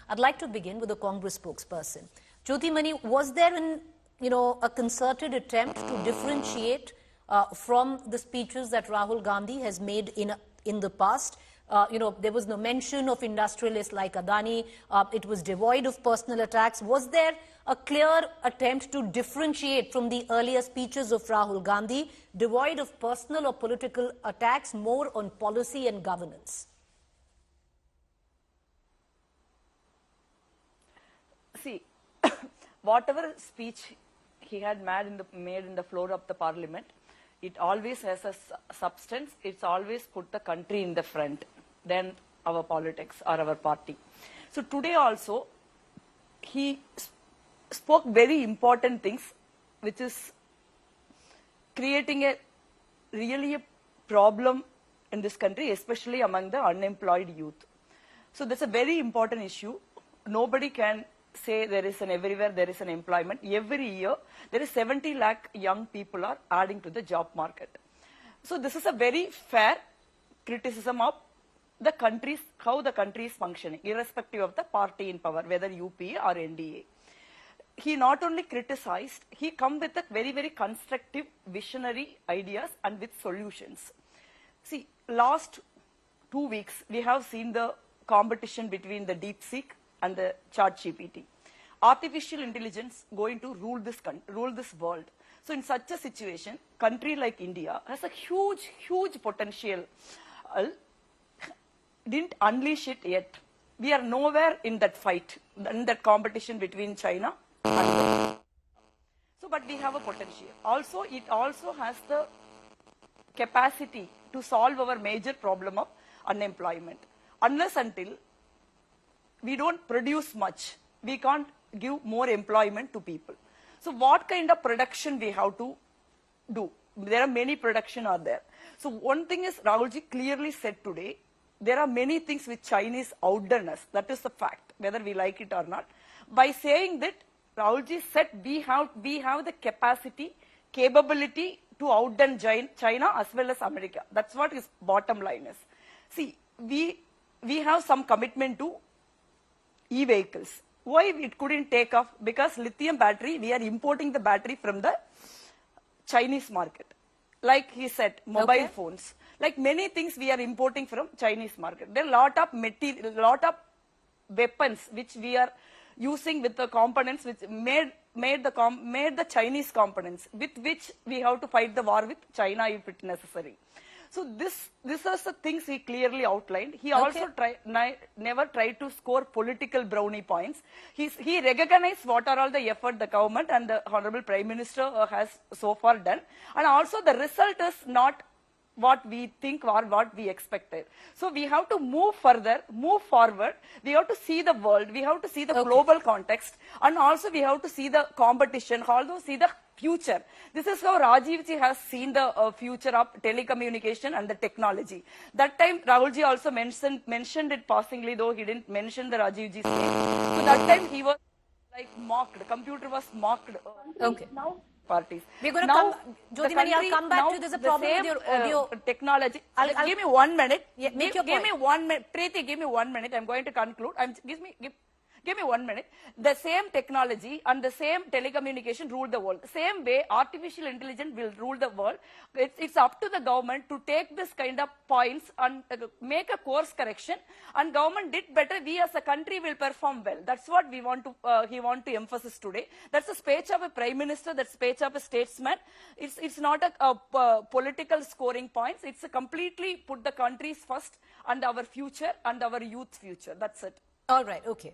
I'd like to begin with the Congress spokesperson. Jyotimani, was there a concerted attempt to differentiate from the speeches that Rahul Gandhi has made in the past? There was no mention of industrialists like Adani. It was devoid of personal attacks. Was there a clear attempt to differentiate from the earlier speeches of Rahul Gandhi, devoid of personal or political attacks, more on policy and governance? See, whatever speech he had made in the floor of the parliament, it always has a substance. It's always put the country in the front than our politics or our party. So today also, he spoke very important things, which is creating a problem in this country, especially among the unemployed youth. So that's a very important issue. Nobody can say everywhere there is an employment. Every year, there is 70 lakh young people are adding to the job market. So this is a very fair criticism of the country's, how the country is functioning, irrespective of the party in power, whether UPA or NDA. He not only criticized, he come with a very, very constructive, visionary ideas and with solutions. See, last 2 weeks, we have seen the competition between the DeepSeek and the ChatGPT. Artificial intelligence going to rule this world. So in such a situation, country like India has a huge, huge potential. Didn't unleash it yet. We are nowhere in that fight, in that competition between China and so, but we have a potential. Also, it also has the capacity to solve our major problem of unemployment. Unless until we don't produce much, we can't give more employment to people. So what kind of production we have to do? There are many production are there. So one thing is Rahulji clearly said today, there are many things which Chinese outdone us. That is the fact, whether we like it or not. By saying that, Rahulji said we have the capacity, capability to outdone China as well as America. That's what his bottom line is. See, we have some commitment to e-vehicles. Why it couldn't take off? Because lithium battery, we are importing the battery from the Chinese market. Like he said, mobile phones. Like many things we are importing from Chinese market. There are a lot of material, lot of weapons which we are using with the components which made the Chinese components with which we have to fight the war with China if it's necessary. So these are the things he clearly outlined. He also never tried to score political brownie points. He recognized what are all the effort the government and the Honorable Prime Minister has so far done. And also the result is not what we think or what we expected. So we have to move further, move forward. We have to see the world. We have to see the global context. And also we have to see the competition, although see the future. This is how Rajivji has seen the future of telecommunication and the technology. That time Rahulji also mentioned it passingly, though he didn't mention the Rajivji's name. So that time he was like mocked. The computer was mocked. Now parties. We're going to come, Jyotimani, I'll come back to you. There's a problem with your audio. Technology. Give me 1 minute. Yeah, give me 1 minute. Preeti, give me 1 minute. I'm going to conclude. Give me 1 minute. The same technology and the same telecommunication rule the world. Same way, artificial intelligence will rule the world. It's up to the government to take this kind of points and make a course correction. And government did better. We as a country will perform well. That's what we want to. He want to emphasize today. That's a speech of a prime minister. That's speech of a statesman. It's not a political scoring points. It's a completely put the countries first and our future and our youth future. That's it. All right. Okay.